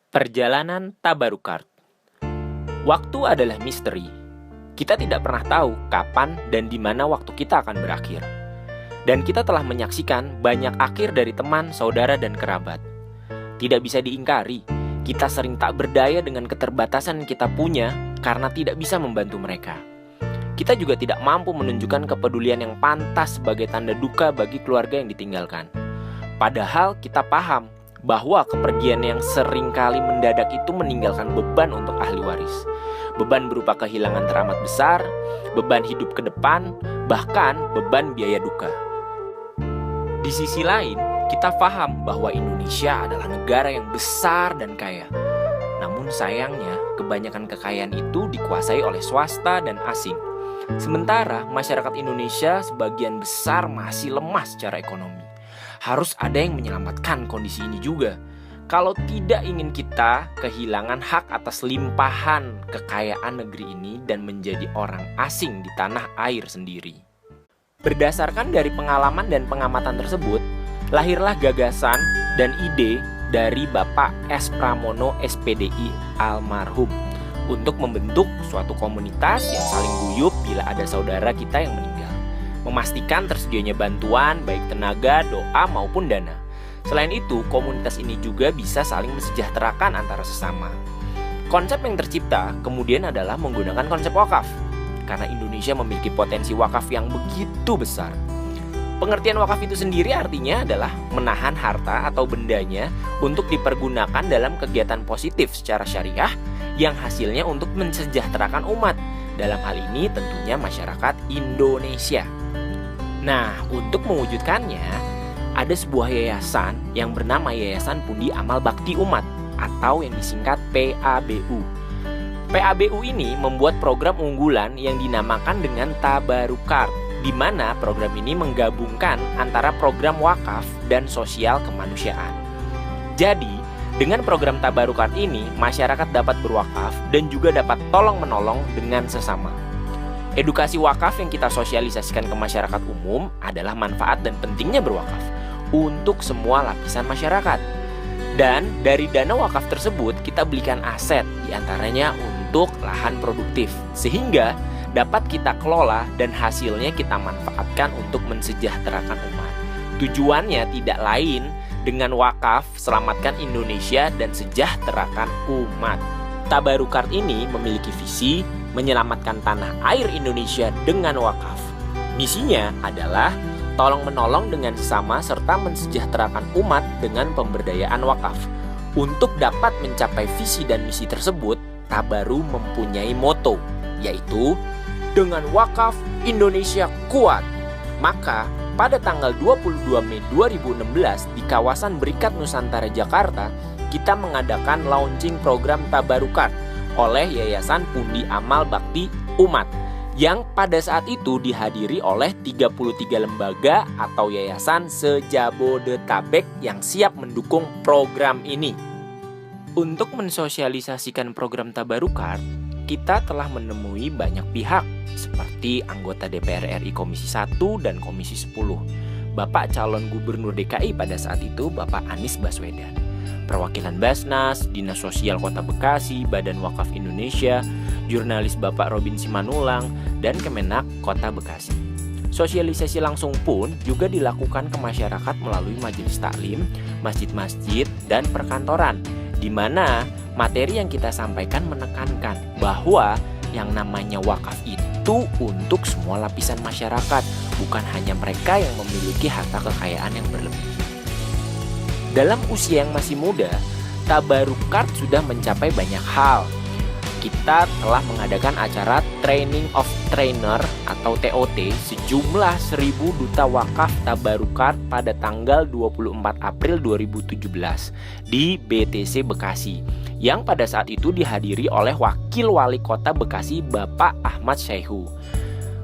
Perjalanan Tabarukart. Waktu adalah misteri. Kita tidak pernah tahu kapan dan di mana waktu kita akan berakhir. Dan kita telah menyaksikan banyak akhir dari teman, saudara, dan kerabat. Tidak bisa diingkari, kita sering tak berdaya dengan keterbatasan yang kita punya karena tidak bisa membantu mereka. Kita juga tidak mampu menunjukkan kepedulian yang pantas sebagai tanda duka bagi keluarga yang ditinggalkan. Padahal kita paham bahwa kepergian yang seringkali mendadak itu meninggalkan beban untuk ahli waris. Beban berupa kehilangan teramat besar, beban hidup ke depan, bahkan beban biaya duka. Di sisi lain, kita paham bahwa Indonesia adalah negara yang besar dan kaya. Namun sayangnya, kebanyakan kekayaan itu dikuasai oleh swasta dan asing. Sementara masyarakat Indonesia sebagian besar masih lemah secara ekonomi. Harus ada yang menyelamatkan kondisi ini juga. Kalau tidak ingin kita kehilangan hak atas limpahan kekayaan negeri ini dan menjadi orang asing di tanah air sendiri. Berdasarkan dari pengalaman dan pengamatan tersebut, lahirlah gagasan dan ide dari Bapak S. Pramono SPDI almarhum untuk membentuk suatu komunitas yang saling guyup bila ada saudara kita yang meninggal. Memastikan tersedianya bantuan baik tenaga, doa maupun dana. Selain itu, komunitas ini juga bisa saling mensejahterakan antara sesama. Konsep yang tercipta kemudian adalah menggunakan konsep wakaf, karena Indonesia memiliki potensi wakaf yang begitu besar. Pengertian wakaf itu sendiri artinya adalah menahan harta atau bendanya untuk dipergunakan dalam kegiatan positif secara syariah yang hasilnya untuk mensejahterakan umat. Dalam hal ini tentunya masyarakat Indonesia. Nah, untuk mewujudkannya, ada sebuah yayasan yang bernama Yayasan Pundi Amal Bakti Umat atau yang disingkat PABU. PABU ini membuat program unggulan yang dinamakan dengan Tabarukart, di mana program ini menggabungkan antara program wakaf dan sosial kemanusiaan. Jadi, dengan program Tabarukart ini, masyarakat dapat berwakaf dan juga dapat tolong-menolong dengan sesama. Edukasi wakaf yang kita sosialisasikan ke masyarakat umum adalah manfaat dan pentingnya berwakaf untuk semua lapisan masyarakat. Dan dari dana wakaf tersebut kita belikan aset, diantaranya untuk lahan produktif, sehingga dapat kita kelola dan hasilnya kita manfaatkan untuk mensejahterakan umat. Tujuannya tidak lain dengan wakaf selamatkan Indonesia dan sejahterakan umat. Tabarukart ini memiliki visi menyelamatkan tanah air Indonesia dengan wakaf. Misinya adalah tolong-menolong dengan sesama serta mensejahterakan umat dengan pemberdayaan wakaf. Untuk dapat mencapai visi dan misi tersebut, Tabaru mempunyai moto, yaitu dengan wakaf Indonesia kuat. Maka pada tanggal 22 Mei 2016 di kawasan Berikat Nusantara Jakarta, kita mengadakan launching program Tabarukart oleh Yayasan Pundi Amal Bakti Umat yang pada saat itu dihadiri oleh 33 lembaga atau yayasan se-Jabodetabek yang siap mendukung program ini. Untuk mensosialisasikan program Tabarukart, kita telah menemui banyak pihak seperti anggota DPR RI Komisi 1 dan Komisi 10, Bapak calon Gubernur DKI pada saat itu Bapak Anies Baswedan, perwakilan Basnas, Dinas Sosial Kota Bekasi, Badan Wakaf Indonesia, jurnalis Bapak Robin Simanulang, dan Kemenak Kota Bekasi. Sosialisasi langsung pun juga dilakukan ke masyarakat melalui majelis taklim, masjid-masjid, dan perkantoran, di mana materi yang kita sampaikan menekankan bahwa yang namanya wakaf itu untuk semua lapisan masyarakat, bukan hanya mereka yang memiliki harta kekayaan yang berlebih. Dalam usia yang masih muda, Tabarukart sudah mencapai banyak hal. Kita telah mengadakan acara Training of Trainer atau TOT sejumlah 1000 duta wakaf Tabarukart pada tanggal 24 April 2017 di BTC Bekasi, yang pada saat itu dihadiri oleh Wakil Wali Kota Bekasi Bapak Ahmad Syaihu.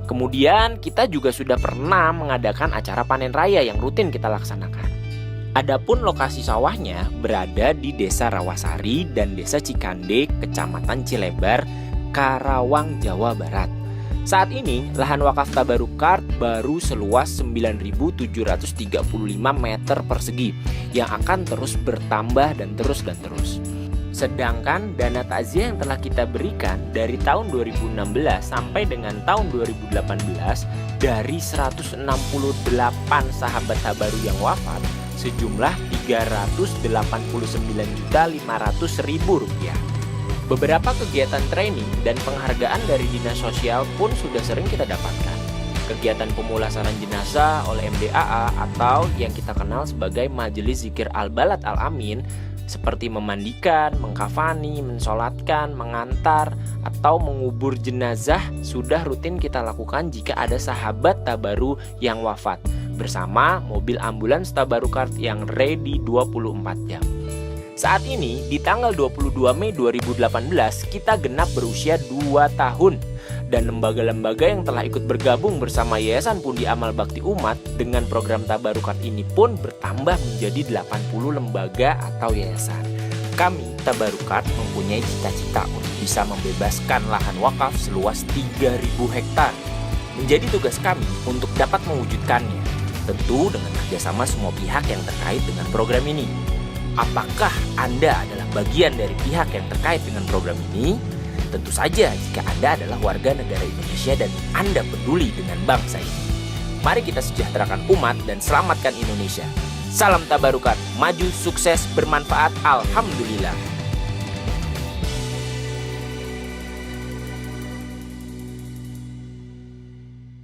Kemudian kita juga sudah pernah mengadakan acara panen raya yang rutin kita laksanakan. Adapun lokasi sawahnya berada di Desa Rawasari dan Desa Cikande, Kecamatan Cilebar, Karawang, Jawa Barat. Saat ini, lahan wakaf Tabarukart baru seluas 9.735 meter persegi yang akan terus bertambah dan terus. Sedangkan dana takziah yang telah kita berikan dari tahun 2016 sampai dengan tahun 2018 dari 168 sahabat tabaru yang wafat sejumlah Rp389.500.000. Beberapa kegiatan training dan penghargaan dari Dinas Sosial pun sudah sering kita dapatkan. Kegiatan pemulasaran jenazah oleh MDAA atau yang kita kenal sebagai Majelis Zikir Al-Balad Al-Amin seperti memandikan, mengkafani, mensolatkan, mengantar, atau mengubur jenazah sudah rutin kita lakukan jika ada sahabat tabaru yang wafat bersama mobil ambulans Tabarukart yang ready 24 jam. Saat ini di tanggal 22 Mei 2018 kita genap berusia 2 tahun dan lembaga-lembaga yang telah ikut bergabung bersama Yayasan Pundi Amal Bakti Umat dengan program Tabarukart ini pun bertambah menjadi 80 lembaga atau yayasan. Kami Tabarukart mempunyai cita-cita untuk bisa membebaskan lahan wakaf seluas 3.000 hektar. Menjadi tugas kami untuk dapat mewujudkannya, tentu dengan kerjasama semua pihak yang terkait dengan program ini. Apakah Anda adalah bagian dari pihak yang terkait dengan program ini? Tentu saja jika Anda adalah warga negara Indonesia dan Anda peduli dengan bangsa ini. Mari kita sejahterakan umat dan selamatkan Indonesia. Salam Tabarukart, maju, sukses, bermanfaat, alhamdulillah.